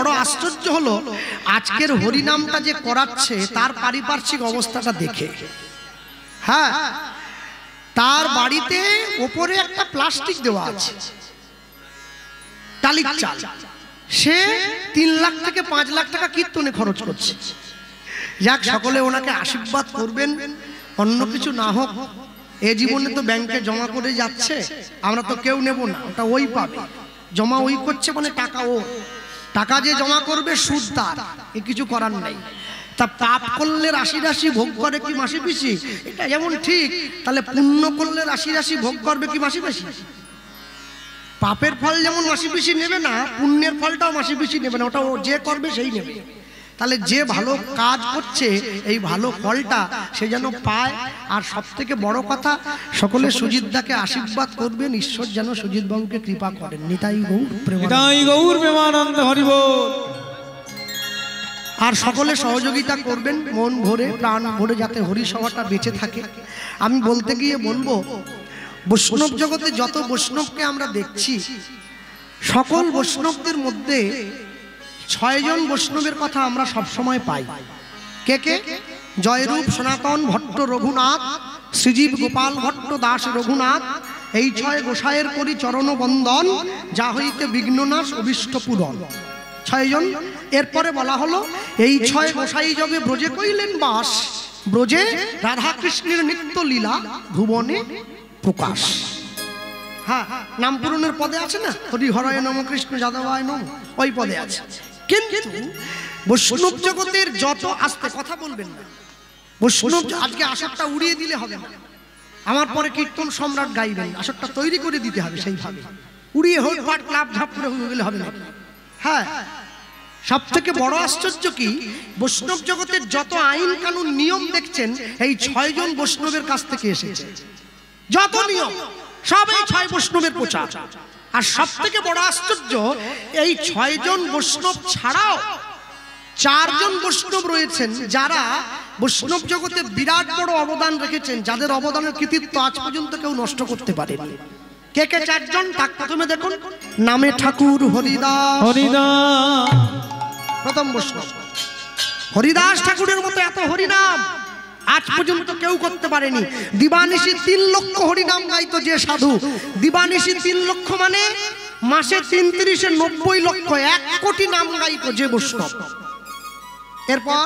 বড় আশ্চর্য হলো আজকের হরিনামটা যে করাচ্ছে তার পারিপার্শ্বিক অবস্থাটা দেখে। হ্যাঁ, তার বাড়িতে ওপরে একটা প্লাস্টিক দেওয়া আছে টালির চাল, সে 3 লাখ থেকে 5 লাখ টাকা কীর্তনে খরচ করছে। যাক, সকলে ওনাকে আশীর্বাদ করবেন, অন্য কিছু না হোক এ জীবনে তো ব্যাংকে জমা করে যাচ্ছে, আমরা তো কেউ নেব না, ওটা ওই পাবে। জমা ওই করছে মানে টাকা ও, টাকা যে জমা করবে সুদ তার, এ কিছু করার নাই। তা পাপ করলে রাশি রাশি ভোগ করে কি মাসি পিসি, এটা যেমন ঠিক, তাহলে পুণ্য করলে রাশি রাশি ভোগ করবে কি মাসি পিসি? পাপের ফল যেমন মাসি পিসি নেবে না, পুণ্যের ফলটাও মাসি পিসি নেবে না, ওটা ও যে করবে সেই নেবে। তাহলে যে ভালো কাজ করছে এই ভালো ফলটা সে যেন পায়। আর সব থেকে বড় কথা, সকলে সুজিতদাকে আশীর্বাদ করবেন, ঈশ্বর যেন সুজিত বাবুকে কৃপা করেন। নিতাই গৌর প্রেমানন্দ হরি বল। আর সকলে সহযোগিতা করবেন মন ভরে প্রাণ ভরে, যাতে হরিসভাটা বেঁচে থাকে। আমি বলতে গিয়ে বলবো, বৈষ্ণব জগতে যত বৈষ্ণবকে আমরা দেখছি, সকল বৈষ্ণবদের মধ্যে 6 জন বৈষ্ণবের কথা আমরা সব সময় পাই। কে কে? জয়রূপ সনাতন ভট্ট রঘুনাথ, শ্রীজীব গোপাল ভট্ট দাস রঘুনাথ, এই 6 গোসাইয়ের করি চরণ বন্দন, যা হইতে বিঘ্ননাশ অভিষ্ট পূরণ। 6 জন। এরপরে বলা হলো এই 6 গোসাই যবে ব্রজে কইলেন বাস, ব্রজে রাধা কৃষ্ণের নিত্য লীলা ভুবনে প্রকাশ। হ্যাঁ, নাম পূরণের পদে আছে না, হরি হরায় নম কৃষ্ণ যাদবায় নম, ওই পদে আছে। কিন্তু বৈষ্ণব জগতের যত, আস্তে কথা বলবেন না, বৈষ্ণব আজকে আসরটা উড়িয়ে দিলে হবে না, আমার পরে কীর্তন সম্রাট গাইবেন, আসরটা তৈরি করে দিতে হবে সেইভাবে, উড়িয়ে হোক পাট লাভ ঝাপ করে হয়ে গেলে হবে না। হ্যাঁ, সব থেকে বড় আশ্চর্য কি, বৈষ্ণব জগতের যত আইন কানুন নিয়ম দেখছেন এই 6 জন বৈষ্ণবের কাছ থেকে এসেছে। যত নিয়ম সব এই 6 বৈষ্ণবের প্রচার। আর সব থেকে বড় আশ্চর্য, এই 6 জন বৈষ্ণব ছাড়াও 4 জন বৈষ্ণব রয়েছেন যারা বৈষ্ণব জগতে বিরাট বড় অবদান রেখেছেন, যাদের অবদানের কৃতিত্ব আজ পর্যন্ত কেউ নষ্ট করতে পারেনি। কে কে 4 জন? তাক প্রথমে দেখুন, নামে ঠাকুর হরিদাস। হরিদাস প্রথম বৈষ্ণব। হরিদাস ঠাকুরের মতো এত হরিনাম আজ পর্যন্ত কেউ করতে পারেনি। দিবানিশি 3 লক্ষ হরিনাম গাইতো যে সাধু, দিবানিশি 3 লক্ষ মানে মাসে 33 90 লক্ষ, 1 কোটি নাম গাইতো যে বৈষ্ণব। এরপর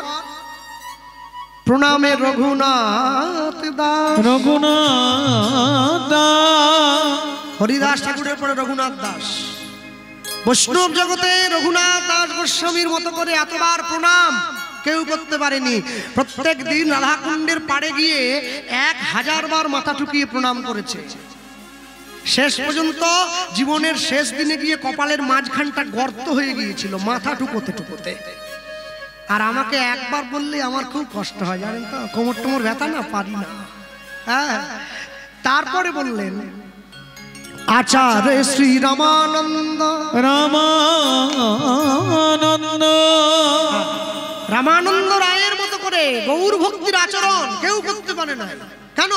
প্রণামে রঘুনাথ দাস। রঘুনাথ দাস, হরিদাস ঠাকুরের পরে রঘুনাথ দাস। বৈষ্ণব জগতে রঘুনাথ দাস গোস্বামীর মতো করে এতবার প্রণাম কেউ করতে পারেনি। প্রত্যেক দিন রাধাকুণ্ডের পাড়ে গিয়ে 1000 বার মাথা ঠুকিয়ে প্রণাম করেছে। শেষ পর্যন্ত জীবনের শেষ দিনে গিয়ে কপালের মাঝখানটা গর্ত হয়ে গিয়েছিল মাথা ঠুকোতে ঠুকোতে। আর আমাকে একবার বললে আমার খুব কষ্ট হয়, জানেন তো, কোমর টোমর ব্যথা না, পারি না। হ্যাঁ, তারপরে বললেন আচার্য শ্রী রামানন্দ। রামানন্দ, রামানন্দ রায়ের মতো করে গৌর ভক্তির আচরণ কেউ করতে পারে না। কেন?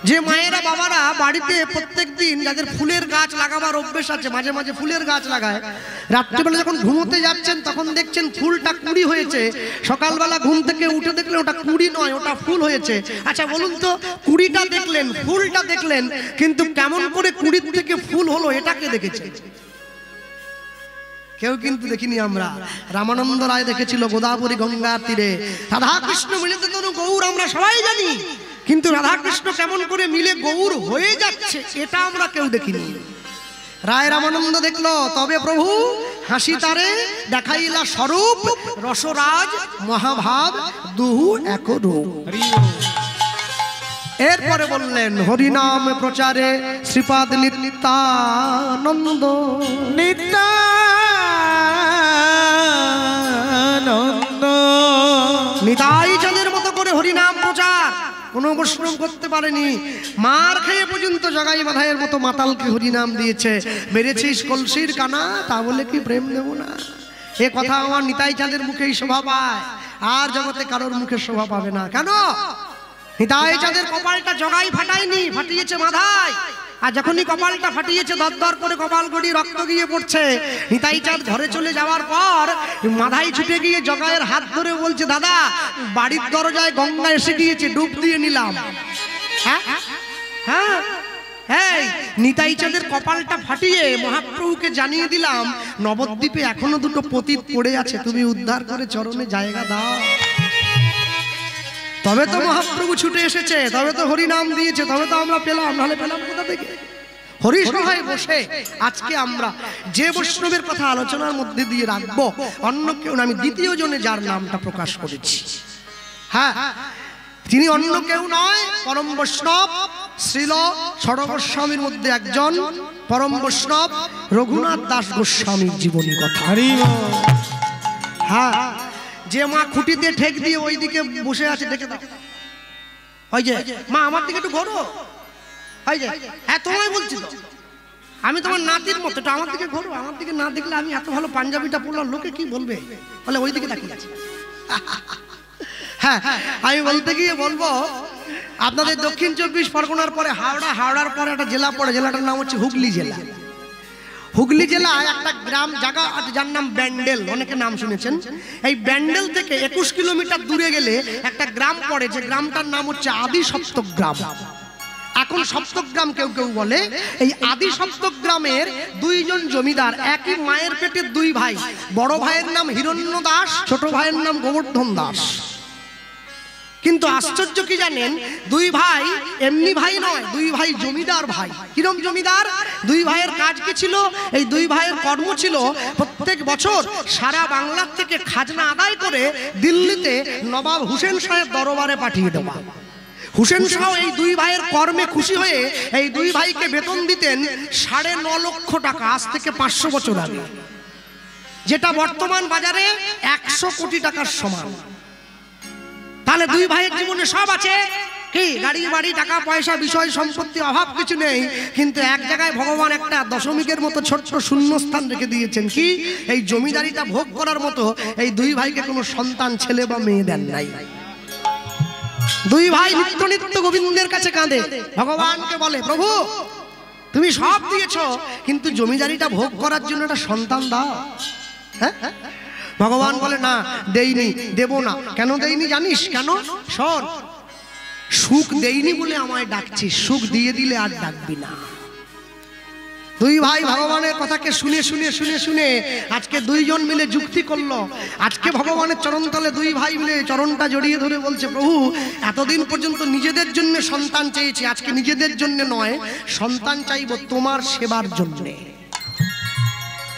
যে মায়েরা বাবারা বাড়িতে প্রত্যেক দিন যাদের ফুলের গাছ লাগাবার অভ্যেস আছে, মাঝে মাঝে ফুলের গাছ লাগায়, রাত্রিবেলা যখন ঘুমোতে যাচ্ছেন তখন দেখছেন ফুলটা কুড়ি হয়েছে, সকালবেলা ঘুম থেকে উঠে দেখলেন ওটা কুড়ি নয়, ওটা ফুল হয়েছে। আচ্ছা বলুন তো, কুড়িটা দেখলেন, ফুলটা দেখলেন, কিন্তু কেমন করে কুড়ির থেকে ফুল হলো এটাকে দেখেছেন? কেউ কিন্তু দেখিনি আমরা। রামানন্দ রায় দেখেছিল গোদাবরী গঙ্গার তীরে রাধাকৃষ্ণ মিলিত তনু গৌর, আমরা সবাই জানি, কিন্তু রাধাকৃষ্ণ কেমন করে মিলে গৌর হয়ে যাচ্ছে এটা আমরা কেউ দেখিনি। রায় রামানন্দ দেখলো, তবে প্রভু হাসি তারে দেখাইলা স্বরূপ, রসরাজ মহাভাব দুহু এক রূপ। এরপরে বললেন হরিনাম প্রচারে শ্রীপাদ নিত্যানন্দ। নিত্যানন্দ নিতাই চাঁদের মতো করে হরিনাম প্রচার কোনো বৈষ্ণব করতে পারেনি। মার খেয়ে পর্যন্ত জগাই মাধাইয়ের মতো মাতালকে হরিনাম দিয়েছে। মেরেছিস কলসির কানা, তা বলে কি প্রেম দেব না? এ কথা আমার নিতাই চাঁদের মুখেই শোভা পায়, আর জগতে কারোর মুখে শোভা পাবে না। কেন? নিতাই চাঁদের কপালটা জগাই ফাটায়নি, ফাটিয়েছে মাধাই। আর যখনই কপালটা ফাটিয়েছে, দরদর করে কপাল গড়িয়ে রক্ত গিয়ে পড়ছে, নিতাই চাঁদ ঘরে চলে যাওয়ার পর মাথায় ছুটে গিয়ে জগায়ের হাত ধরে বলছে, দাদা বাড়ির দরজায় গঙ্গা এসে গিয়েছে, ডুব দিয়ে নিলাম। হ্যাঁ হ্যাঁ হ্যাঁ, নিতাই চাঁদের কপালটা ফাটিয়ে মহাপ্রভুকে জানিয়ে দিলাম, নবদ্বীপে এখনো দুটো পতিত পড়ে আছে, তুমি উদ্ধার করে চরণে জায়গা দাও। তবে তো মহাপ্রভু ছুটে এসেছে, তবে তো হরি নাম দিয়েছে, তবে তো আমরা পেলাম, নাহলে পেলাম কোথা থেকে? হরি সভায় বসে আজকে আমরা যে বৈষ্ণবের কথা আলোচনার মধ্যে দিয়ে রাখবো, অন্য কেউ না, আমি দ্বিতীয় জনে যার নামটা প্রকাশ করেছি, হ্যাঁ তিনি অন্য কেউ নয়, পরম বৈষ্ণব শ্রীল ষড় গোস্বামীর মধ্যে একজন পরম বৈষ্ণব রঘুনাথ দাস গোস্বামীর জীবনী কথা। হ্যাঁ, যে মা খুঁটিতে ঠেক দিয়ে ওই দিকে বসে আছে, দেখে দাও, ওই যে মা আমার দিকে একটু ঘোরো, ওই যে, হ্যাঁ তোমায় বলছি তো, আমি তোমার নাতির মতো, একটু আমার দিকে ঘোরো, আমার দিকে না দেখলে আমি এত ভালো পাঞ্জাবিটা পরলাম, লোকে কি বলবে, বলে ওই দিকে তাকিয়ে আছে। হ্যাঁ, আমি বলতে গিয়ে বলবো, আপনাদের দক্ষিণ 24 পরগনার পরে হাওড়া, হাওড়ার পরে একটা জেলা পড়ে, জেলাটার নাম হচ্ছে হুগলি জেলা। হুগলি জেলায় একটা গ্রাম জায়গা যার নাম ব্যান্ডেল, অনেকে নাম শুনেছেন। এই ব্যান্ডেল থেকে 21 কিলোমিটার দূরে গেলে একটা গ্রাম পড়ে, যে গ্রামটার নাম হচ্ছে আদি সপ্তক গ্রাম। এখন সপ্তক গ্রাম কেউ কেউ বলে। এই আদি সপ্তক গ্রামের দুইজন জমিদার, একই মায়ের পেটের দুই ভাই, বড় ভাইয়ের নাম হিরণ্য দাস, ছোট ভাইয়ের নাম গোবর্ধন দাস। কিন্তু আশ্চর্য কি জানেন, দুই ভাই এমনি ভাই নয়, দুই ভাই জমিদার ভাই। কিরম জমিদার? দুই ভাইয়ের কাজ কি ছিল? এই দুই ভাইয়ের কর্ম ছিল প্রত্যেক বছর সারা বাংলার থেকে খাজনা আদায় করে দিল্লিতে নবাব হুসেন শাহের দরবারে পাঠিয়ে দেওয়া। হুসেন শাহ এই দুই ভাইয়ের কর্মে খুশি হয়ে এই দুই ভাইকে বেতন দিতেন 9.5 লক্ষ টাকা, আজ থেকে 500 বছর আগে, যেটা বর্তমান বাজারে 100 কোটি টাকার সমান। তাহলে দুই ভাইয়ের জীবনে সব আছে, কি গাড়ি বাড়ি টাকা পয়সা বিষয় সম্পত্তি অভাব কিছু নেই, কিন্তু এক জায়গায় ভগবান একটা দশমিকের মতো ছোট্ট শূন্যস্থান রেখে দিয়েছেন, কি এই জমিদারিটা ভোগ করার মতো এই দুই ভাইকে কোনো সন্তান ছেলে বা মেয়ে দেন নাই। দুই ভাই নিত্য নিত্য গোবিন্দের কাছে কাঁদে, ভগবানকে বলে, প্রভু তুমি সব দিয়েছো, কিন্তু জমিদারিটা ভোগ করার জন্য একটা সন্তান দাও। হ্যাঁ, ভগবান বলে, না দেইনি, দেব না। কেন দেইনি জানিস? কেন? শোন, সুখ দেইনি বলে আমায় ডাকছিস, সুখ দিয়ে দিলে আর ডাকবি না। দুই ভাই ভগবানের কথাকে শুনে শুনে শুনে শুনে আজকে দুইজন মিলে যুক্তি করলো। আজকে ভগবানের চরণতলে দুই ভাই মিলে চরণটা জড়িয়ে ধরে বলছে, প্রভু এতদিন পর্যন্ত নিজেদের জন্য সন্তান চেয়েছি, আজকে নিজেদের জন্য নয়, সন্তান চাইব তোমার সেবার জন্য।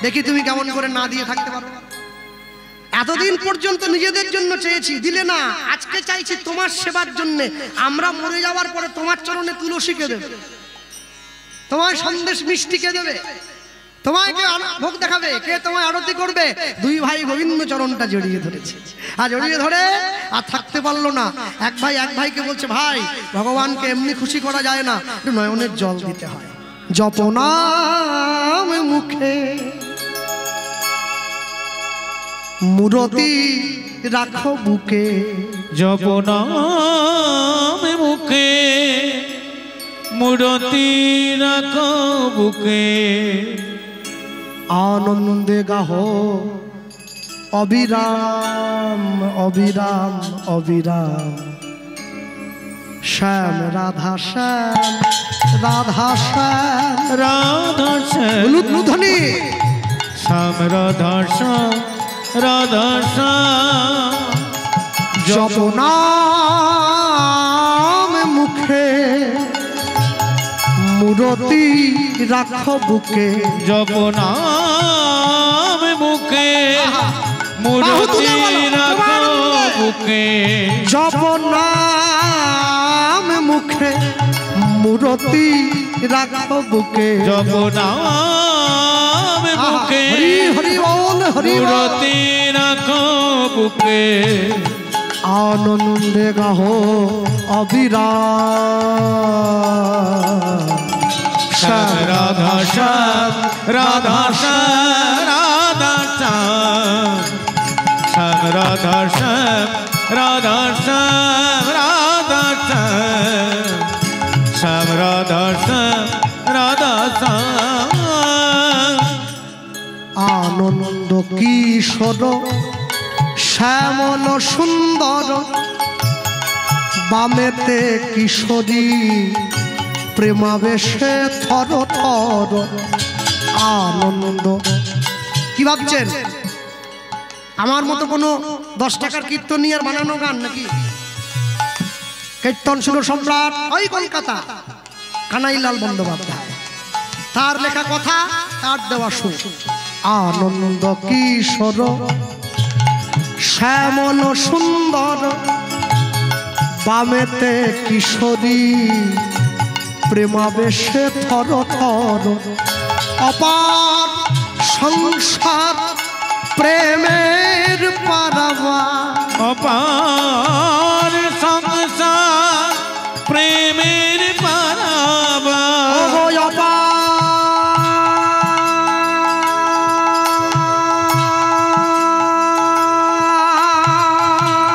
দেখি তুমি কেমন করে না দিয়ে থাকতে পারো। এতদিন পর্যন্ত নিজেদের জন্য চেয়েছি, দিলে না, আজকে চাইছি তোমার সেবার জন্য। আমরা মরে যাওয়ার পরে তোমার চরণে তুলসী কে দেবে, তোমার সন্দেশ মিষ্টি কে দেবে, তোমায় কে ভোগ দেখাবে, কে তোমায় আরতি করবে? দুই ভাই গোবিন্দ চরণটা জড়িয়ে ধরেছে। আর জড়িয়ে ধরে আর থাকতে পারলো না। এক ভাই এক ভাইকে বলছে, ভাই ভগবানকে এমনি খুশি করা যায় না, নয়নের জল দিতে হয়। জপনাম মুখে মূরতি রাখো বুকে, জপনাম মুখে মূরতি রাখো বুকে, আনন্দে গাহো অবিরাম অবিরাম অবিরাম, শ্যাম রাধা শ্যাম রাধা শ্যাম রাধা শ্যাম, লুধ্বনি শ্যাম রাধা শ্যাম রাধা শ্যাম, জপনাম মুখে মূরতি রাখো বুকে, জপনাম মুখে মূরতি রাখো বুকে, জপনাম মুখে মূরতি রাখো বুকে, জপনাম মুখে হরি বল হরি মূরতি রাখো বুকে, আনন্দে গাহো অবিরাম, শ্যাম রাধা শ্যাম রাধা শ্যাম রাধা শ্যাম, শ্যাম রাধা শ্যাম রাধা শ্যাম রাধা শ্যাম, শ্যাম রাধা শ্যাম আনন্দ কিশোর শ্যামল সুন্দর বামেতে কিশোরী প্রেমাবেশে থর থর আনন্দ। কি ভাবছেন আমার মতো কোনো 10 টাকার কীর্তনী আর বানানো গান নাকি? কীর্তন সুর সম্রাট ওই কলকাতা কানাইলাল বন্দ্যোপাধ্যায়, তার লেখা কথা, তার দেওয়া সুর। আনন্দ কিশোর শ্যামল সুন্দর বামেতে কিশোরী প্রেমাবেশে থর থর অপার সংসার প্রেমের পারাবা। অপার সংসার প্রেমের পারাবা।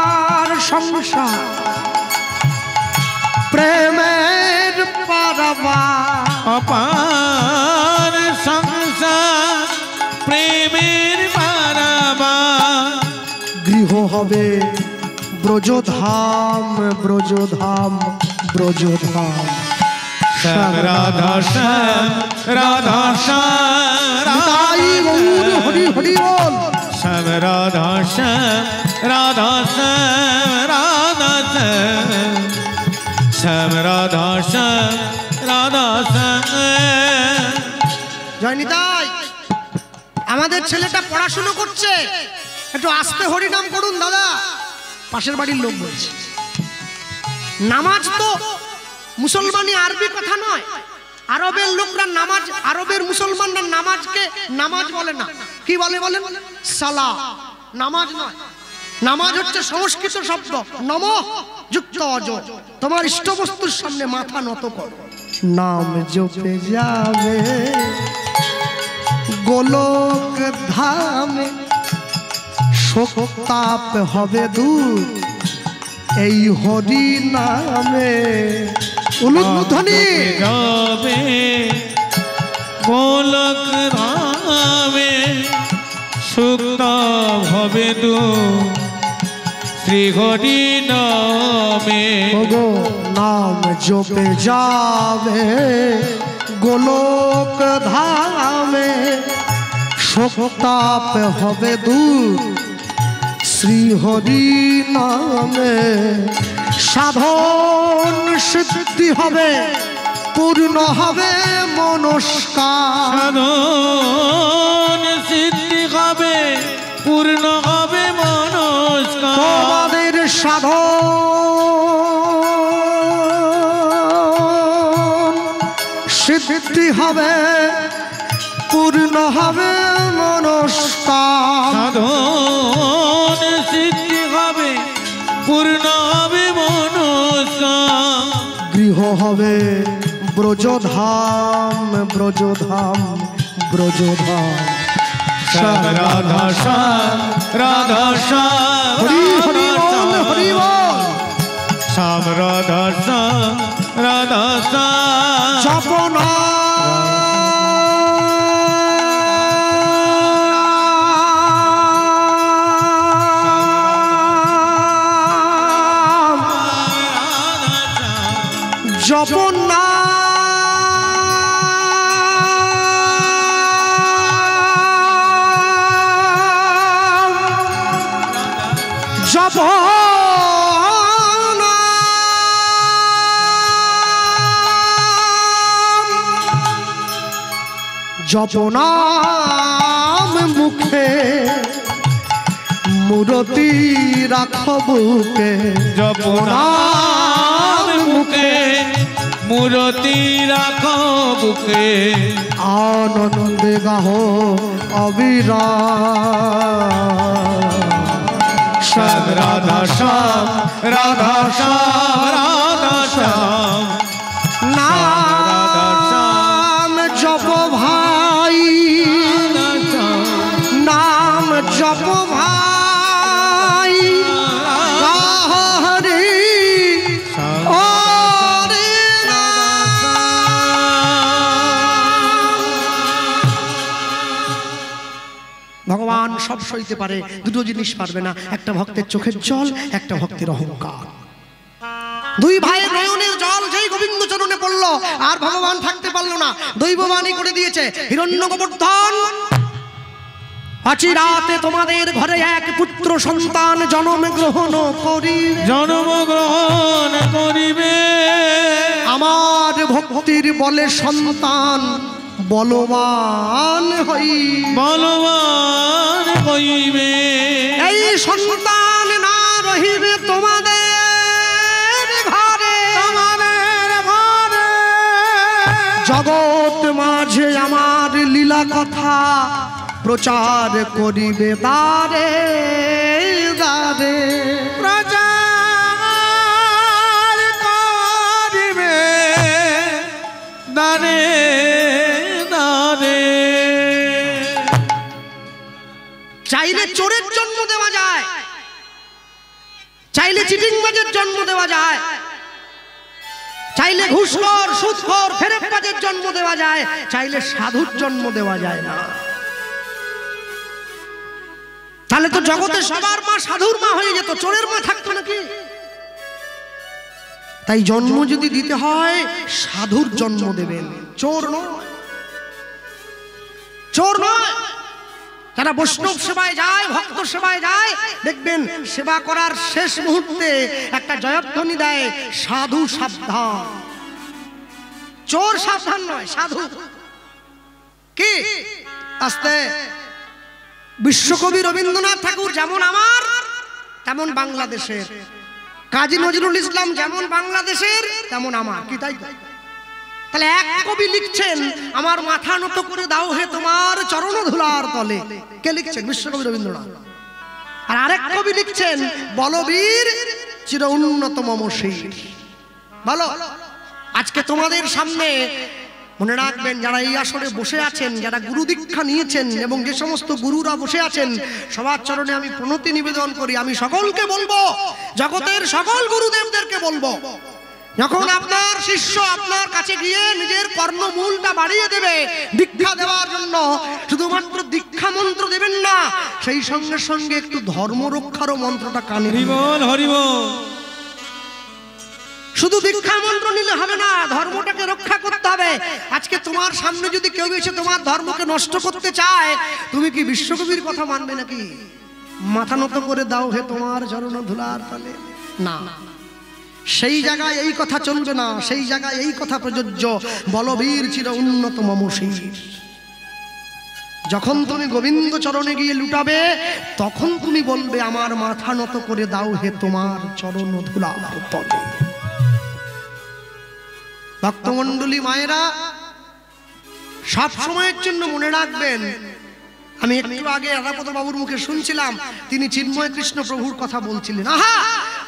অপার সংসার প্রেমের পারাবা। অপার সংসার প্রেমের পারাবা। গৃহ হবে ব্রজধাম ব্রজধাম ব্রজধাম। শ্যাম রাধা শ্যাম রাধা শ্যাম হরি হরি বল। শ্যাম রাধা শ্যাম রাধা শ্যাম রাধা শ্যাম। শ্যাম রাধা শ্যাম রাধা শ্যাম। জয়নিতাই আমাদের ছেলেটা পড়াশুনো করছে, একটু আস্তে হরিনাম করুন দাদা। পাশের বাড়ির লোক বলছে নামাজ তো মুসলমানি আরবি কথা নয়, আরবের লোকরা নামাজ, আরবের মুসলমানরা নামাজকে নামাজ বলে না। কি বলে বলেন? সালা। নামাজ নয়, নামাজ হচ্ছে সংস্কৃত শব্দ নম যুক্ত অজ। তোমার ইষ্টবস্তুর সামনে মাথা নত করো, নাম জপে যাবে গোলক ধামে, শোক তাপ হবে দূর এই হরি নামে। উলুধ্বনি যাবে গোলক ধামে, সুখ হবে দূর শ্রী হরি নামে। ওগো নাম জপে যাবে গোলক ধামে, শোক তাপ হবে দূর শ্রী হরি নামে। সাধন সিদ্ধি হবে পূর্ণ হবে মনস্কার। সাধন সিদ্ধি হবে পূর্ণ হবে মনস্কার। তোমাদের সাধন সিদ্ধি হবে পূর্ণ হবে মনস্কার। সাধন সিদ্ধি হবে পূর্ণ হবে মনস্কার। গৃহ হবে ব্রজধাম ব্রজধাম ব্রজধাম। শ্যাম রাধা শ্যাম রাধা শ্যাম হরি হরি বল হরি বল। শ্যাম রাধা শ্যাম রাধা শ্যাম। জপনা জপনা জপনা জপনাম মুখে মূরতি রাখবুকে। জপনাম মুখে মূরতি রাখো বুকে। আনন্দে গাহ অবিরাম। শ্যাম রাধা শ্যাম রাধা শ্যাম রাধা শ্যাম। নাম জপ ভাই নাম জপ ভাই হরি হরি নাম। সব সইতে পারে, দুটো জিনিস পারবে না, একটা ভক্তের চোখের জল, একটা ভক্তের অহংকার। দুই ভাইয়ের নয়নের জল যেই গোবিন্দ চরণে পড়লো, আর ভগবান থাকতে পারলো না, দৈববাণী করে দিয়েছে, হিরণ্যগোবর্ধন অচিরাতে তোমাদের ঘরে এক পুত্র সন্তান জন্মগ্রহণ করিবে। আমার ভক্তির বলে সন্তান বলবান হইবে। এই সন্তান না রহিবে তোমাদের ঘরে, জগৎ মাঝে আমার লীলা কথা প্রচার করিবে দারে দারে, প্রচার করিবে দারে দারে। চাইলে চোরের জন্ম দেওয়া যায়, চাইলে চিটিংবাজের জন্ম দেওয়া যায়, চাইলে ঘুষখোর সুদখোর ফেরেববাজের জন্ম দেওয়া যায়, চাইলে সাধুর জন্ম দেওয়া যায় না। তাহলে তো জগতে সবার মা সাধুর মা হয়ে যেত, চোরের মা থাকতো নাকি? তাই জন্ম যদি দিতে হয় সাধুর জন্ম দেবেন, চোর নয়, চোর নয়। যারা বৈষ্ণব সেবায় যায়, ভক্ত সেবায় যায়, দেখবেন সেবা করার শেষ মুহূর্তে একটা জয়ধ্বনি দেয়, সাধু সাবধান। চোর সাবধান নয়, সাধু। কি আস্তে বিশ্বকবি রবীন্দ্রনাথ ঠাকুর যেমন আমার তেমন বাংলাদেশের, কাজী নজরুল ইসলাম যেমন বাংলাদেশের তেমন আমার, কি তাই? তাহলে এক কবি লিখছেন আমার মাথা নত করে দাও হে তোমার চরণ ধুলার তলে, কে লিখছেন? বিশ্বকবি রবীন্দ্রনাথ। আর আরেক কবি লিখছেন বলবীর চির উন্নত মম শির। বলো, আজকে তোমাদের সামনে মনে রাখবেন, যারা এই আসরে বসে আছেন, যারা গুরু দীক্ষা নিয়েছেন এবং যে সমস্ত গুরুরা বসে আছেন, সবার চরণে আমি প্রণতি নিবেদন করি। আমি সকলকে বলবো, জগতের সকল গুরুদেবদেরকে বলবো, যখন আপনার শিষ্য আপনার কাছে গিয়ে নিজের কর্ণমূলটা বাড়িয়ে দেবে দীক্ষা দেওয়ার জন্য, শুধুমাত্র দীক্ষা মন্ত্র দেবেন না, সেই সঙ্গে সঙ্গে একটু ধর্ম রক্ষারও মন্ত্রটা কানে দিবেন। হরিবল। শুধু দীক্ষা মন্ত্র নিলে হবে না, ধর্মটাকে রক্ষা করতে হবে। আজকে তোমার সামনে যদি কেউ এসে তোমার ধর্মকে নষ্ট করতে চায়, তুমি কি বিশ্বকবির কথা মানবে নাকি? মাথা নত করে দাও হে তোমার চরণ ধুলার তলে, না, সেই জায়গায় এই কথা চলবে না, সেই জায়গায় এই কথা প্রযোজ্য, বলবীর চির উন্নত মম শির। যখন তুমি গোবিন্দ চরণে গিয়ে লুটাবে, তখন তুমি বলবে আমার মাথা নত করে দাও হে তোমার চরণ ধুলার তলে। ভক্তমণ্ডলী মায়েরা, সব সময়ের জন্য মনে রাখবেন, আমি একটু আগে রাধাপদ বাবুর মুখে শুনছিলাম, তিনি চিন্ময় কৃষ্ণ প্রভুর কথা বলছিলেন। আহা,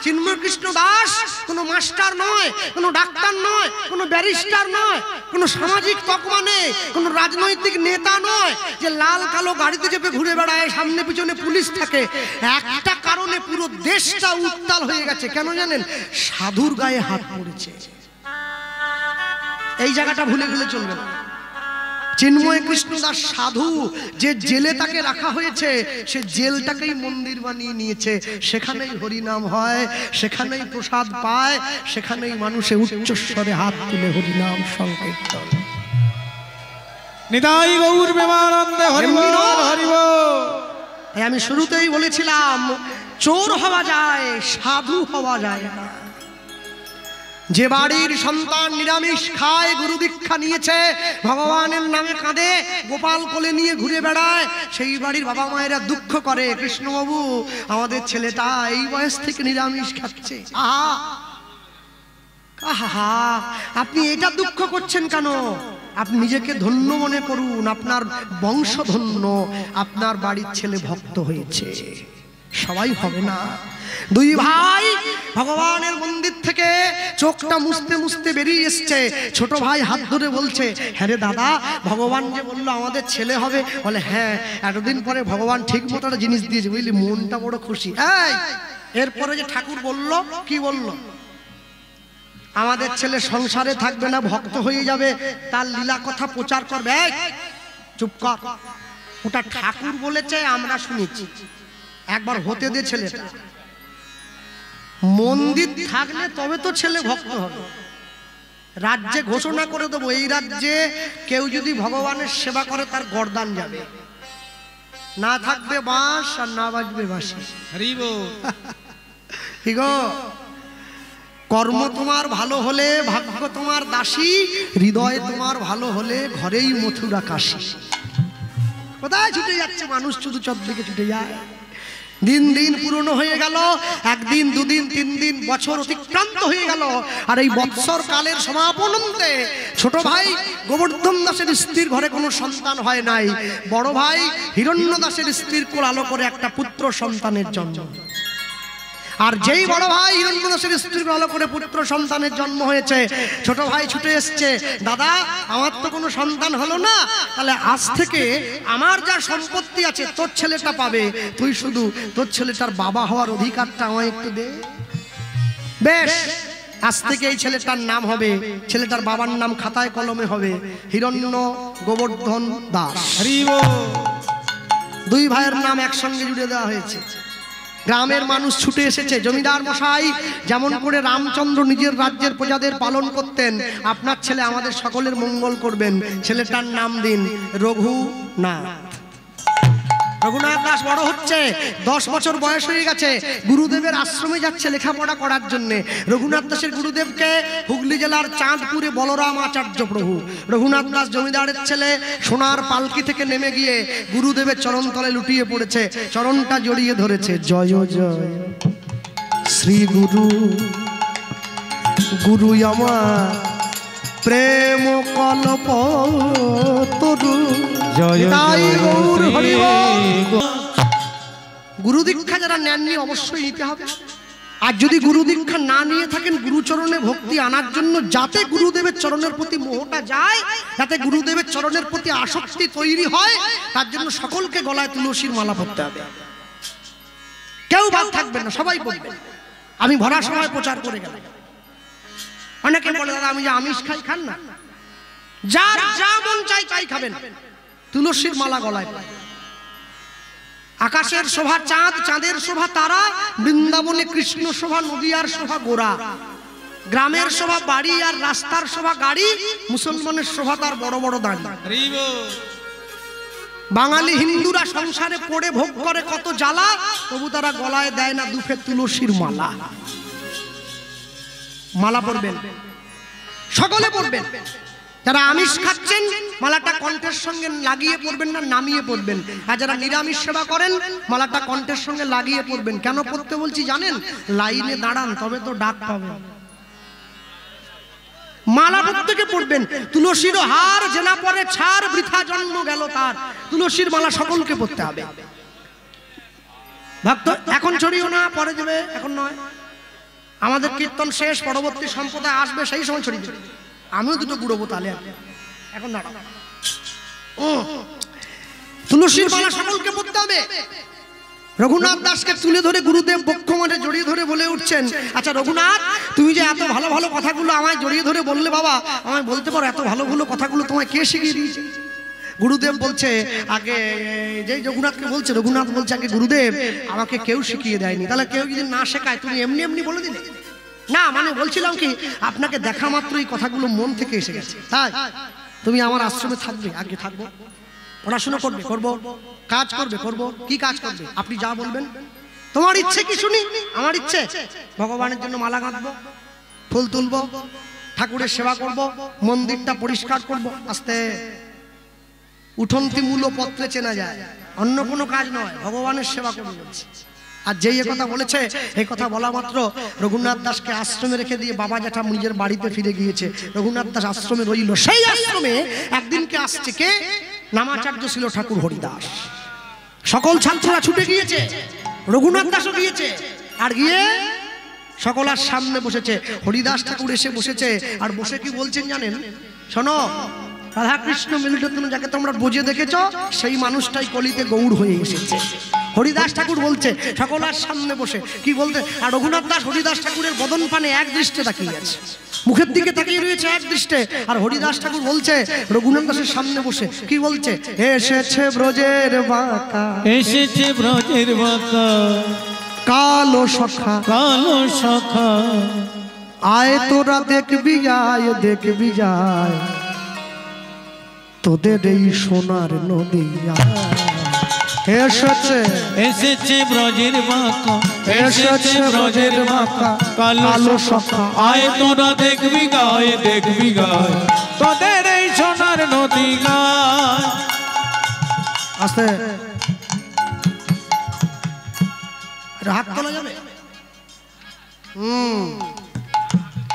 চিন্ময় কৃষ্ণ দাস কোনো মাস্টার নয়, কোনো ডাক্তার নয়, কোনো ব্যারিস্টার নয়, কোনো সামাজিক তকমা নেই, কোনো রাজনৈতিক নেতা নয় যে লাল কালো গাড়িতে চেপে ঘুরে বেড়ায়, সামনে পিছনে পুলিশ থাকে। একটা কারণে পুরো দেশটা উত্তাল হয়ে গেছে, কেন জানেন? সাধুর গায়ে হাত পড়েছে। এই জায়গাটা ভুলে গেলে চলবে না। চিন্ময় কৃষ্ণ দাস সাধু, যে জেলে তাকে রাখা হয়েছে, সে জেলটাকেই মন্দির বানিয়ে নিয়েছে, সেখানেই হরিনাম হয়, সেখানেই প্রসাদ পায়, সেখানেই মানুষে উচ্চস্বরে হাত তুলে হরিনাম সংকীর্তন। নিতাই গৌর প্রেমানন্দে হরিবল হরিবল। আমি শুরুতেই বলেছিলাম, চোর হওয়া যায়, সাধু হওয়া যায় না। যে বাড়ির সন্তান নিরামিষ খায়, গুরু দীক্ষা নিয়েছে, ভগবানের নামে কাঁদে, গোপাল কোলে নিয়ে ঘুরে বেড়ায়, সেই বাড়ির বাবা মায়েরা দুঃখ করে, কৃষ্ণবাবু আমাদের ছেলেটা এই বয়স থেকে নিরামিষ খাচ্ছে। আহা আহা, আপনি এটা দুঃখ করছেন কেন? আপনি নিজেকে ধন্য মনে করুন, আপনার বংশ ধন্য, আপনার বাড়ির ছেলে ভক্ত হয়েছে। সবাই হবে না। দুই ভাই ভগবানের মন্দির থেকে চোখটা মুছতে মুছতে বেরিয়ে এসছে, ছোট ভাই হাত ধরে বলছে, হ্যাঁ রে দাদা, ভগবান যে বললো আমাদের ছেলে হবে, বলে হ্যাঁ, এতদিন পরে ভগবান ঠিক মতো একটা জিনিস দিয়েছে, বুঝলি, মনটা বড় খুশি। এরপরে যে ঠাকুর বলল, কি বলল? আমাদের ছেলে সংসারে থাকবে না, ভক্ত হয়ে যাবে, তার লীলা কথা প্রচার করবে। চুপ কর, ওটা ঠাকুর বলেছে, আমরা শুনেছি। একবার হতে দে ছেলেটা, মন্দির থাকলে তবে তো ছেলে ভক্ত হবে। রাজ্যে ঘোষণা করে দেবো, এই রাজ্যে কেউ যদি ভগবানের সেবা করে তার গর্দান যাবে, না থাকবে বাঁশ আর না বাজবে বাঁশি। কি গো, কর্ম তোমার ভালো হলে ভাগ্য তোমার দাসী, হৃদয় তোমার ভালো হলে ঘরেই মথুরা কাশী। কোথায় ছুটে যাচ্ছে মানুষ, শুধু চদ্দিকে ছুটে যায়। দিন দিন পুরনো হয়ে গেল, একদিন দুদিন তিন দিন বছর অতিক্রান্ত হয়ে গেল। আর এই বৎসর কালের সমাপনন্তে ছোট ভাই গোবর্ধন দাসের স্ত্রীর ঘরে কোনো সন্তান হয় নাই। বড় ভাই হিরণ্য দাসের স্ত্রীর কোল আলো করে একটা পুত্র সন্তানের জন্ম। আর যেই বড় ভাই হিরণ্য দাসের স্ত্রীর আলো করে পুত্র সন্তানের জন্ম হয়েছে, ছোট ভাই ছুটে এসছে, দাদা আমার তো কোনো সন্তান হলো না, তাহলে আজ থেকে আমার যা সম্পত্তি আছে তোর ছেলেটা পাবে, তুই শুধু তোর ছেলেটার বাবা হওয়ার অধিকারটা আমায় একটু দে। বেশ, আজ থেকে এই ছেলেটার নাম হবে, ছেলেটার বাবার নাম খাতায় কলমে হবে হিরণ্য গোবর্ধন দাস। দুই ভাইয়ের নাম একসঙ্গে জুড়ে দেওয়া হয়েছে। গ্রামের মানুষ ছুটে এসেছে। জমিদার মশাই, যেমন করে রামচন্দ্র নিজের রাজ্যের প্রজাদের পালন করতেন, আপনার ছেলে আমাদের সকলের মঙ্গল করবেন, ছেলেটার নাম দিন রঘুনাথ। রঘুনাথ দাস বড় হচ্ছে, 10 বছর বয়স হয়ে গেছে, গুরুদেবের আশ্রমে যাচ্ছে লেখাপড়া করার জন্য। রঘুনাথ দাসের গুরুদেবকে হুগলি জেলার চাঁদপুরে বলরাম আচার্য প্রভু। রঘুনাথ দাস জমিদারের ছেলে সোনার পালকি থেকে নেমে গিয়ে গুরুদেবের চরণ তলে লুটিয়ে পড়েছে, চরণটা জড়িয়ে ধরেছে। জয় জয় শ্রী গুরু, গুরু আমার প্রেম কল্প তরু। গুরু দীক্ষা যারা নেননি অবশ্যই নিতে হবে। আর যদি গুরু দীক্ষা না নিয়ে থাকেন, গুরুচরণে ভক্তি আনার জন্য, যাতে গুরুদেবের চরণের প্রতি মোহটা যায়, যাতে গুরুদেবের চরণের প্রতি আসক্তি তৈরি হয়, তার জন্য সকলকে গলায় তুলসীর মালা পরতে হবে। কেউ বাদ থাকবে না, সবাই পড়বে। আমি ভরা সময় প্রচার করে গেলাম। অনেকে বলে দাদা আমি যে আমিষ খাই, খান না, যার যা মন চাই তাই খাবেন, তুলসীর মালা গলায় পায়। আকাশের শোভা চাঁদ, চাঁদের শোভা তারা, বৃন্দাবনে কৃষ্ণ শোভা নদিয়ার শোভা গোরা, গ্রামের শোভা বাড়ি আর রাস্তার শোভা গাড়ি, মুসলমানের শোভা তার বড় বড় দাড়ি। বাঙালি হিন্দুরা সংসারে পড়ে ভোগ করে কত জ্বালা, তবু তারা গলায় দেয় না দুফে তুলসীর মালা। মালা পরবেন, সকলে পরবেন। যারা আমিষ খাচ্ছেন মালাটা কণ্ঠের সঙ্গে লাগিয়ে পড়বেন না, নামিয়ে পড়বেন। আর যারা নিরামিষ সেবা করেন মালাটা কণ্ঠের সঙ্গে লাগিয়ে পড়বেন। কেন পড়তে বলছি জানেন? লাইনে দাঁড়ান, তবে তো ডাক পাবেন। মালা প্রত্যেকে পড়বেন। তুলসীর হার জেনা পরে ছাড়, বৃথা জন্ম গেল তার। তুলসীর মালা সকলকে পড়তে হবে। ভক্ত এখন ছড়িও না, পরে যাবে, এখন নয়। আমাদের কীর্তন শেষ, পরবর্তী সম্প্রদায় আসবে, সেই সময় ছড়িয়ে দেবে। আমিও দুটো গুড়বো তাহলে, এখন না। তুলসীর মালা সকলকে পড়তে হবে। রঘুনাথ দাসকে তুলে ধরে গুরুদেব বক্ষ মাঠে জড়িয়ে ধরে বলে উঠছেন, আচ্ছা রঘুনাথ, তুমি যে এত ভালো ভালো কথাগুলো আমায় জড়িয়ে ধরে বললে, বাবা আমায় বলতে পারো এত ভালো ভালো কথাগুলো তোমায় কে শিখিয়ে দিয়েছে? গুরুদেব বলছে, আগে যে রঘুনাথকে বলছে, রঘুনাথ বলছে, আগে গুরুদেব আমাকে কেউ শিখিয়ে দেয়নি। তাহলে কেউ যদি না শেখায় তুমি এমনি এমনি বলে দিলে? না, মানে বলছিলাম কি, আপনাকে দেখা মাত্র এই কথাগুলো মন থেকে এসে গেছে, তাই তুমি আমার আশ্রমে থাকবে, আগে থাকবো, পড়াশোনা করবে, করবো, কাজ করবে, করবো। কি কাজ করবে আপনি যা বলবেন। তোমার ইচ্ছে কি শুনি? আমার ইচ্ছে ভগবানের জন্য মালা গাঁথবো, ফুল তুলবো, ঠাকুরের সেবা করব, মন্দিরটা পরিষ্কার করব। আস্তে উঠন্তি মূল পত্রে চেনা যায়, অন্য কোনো কাজ নয়, ভগবানের সেবা করবো বলছি। আর যেই কথা বলেছে, এই কথা বলা মাত্র রঘুনাথ দাসকে আশ্রমে রেখে দিয়ে বাবা জ্যাঠা নিজের বাড়িতে ফিরে গিয়েছে। রঘুনাথ দাস আশ্রমে রইল। সেই আশ্রমে একদিনকে আসছে কে? নামাচার্য ছিল ঠাকুর হরিদাস। সকল ছাত্ররা ছুটে গিয়েছে, রঘুনাথ দাসও গিয়েছে। আর গিয়ে সকলের সামনে বসেছে। হরিদাস ঠাকুর এসে বসেছে, আর বসে কি বলছেন জানেন? শোনো, রাধাকৃষ্ণ মিলিত যাকে তোমরা বুঝে দেখেছ, সেই মানুষটাই কলিতে গৌড় হয়ে এসেছে। হরিদাস ঠাকুর বলছে সকলের সামনে বসে কি বলতে, আর রঘুনাথ দাস হরিদাস ঠাকুরের বদন পানে এক দৃষ্টে তাকিয়ে আছে, মুখের দিকে তাকিয়ে রয়েছে এক দৃষ্টে। আর হরিদাস ঠাকুর বলছে রঘুনাথ দাসের সামনে বসে কি বলছে, এসেছে ব্রজের বাঁকা, এসেছে ব্রজের বাঁকা কালো সখা, কালো সখা, আয় তোরা দেখবি যায়, দেখবি যায় তোদের এই সোনার নদী এসেছে, এসেছে ব্রজের বাঁকা, এসেছে ব্রজের বাঁকা কালো সখা, আয় তোরা দেখবি গায়, দেখবি গায় তোদের এই সোনার নদী গায়। আস্তে হাত তোলা যাবে,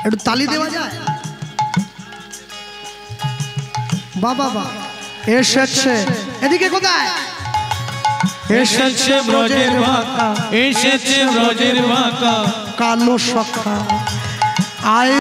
একটু তালি দেওয়া যায়, বাবা বা এসেছে, এদিকে কোথায়, এসেছে ব্রজের বাঁকা, এসেছে ব্রজের বাঁকা কালো সখা, আয়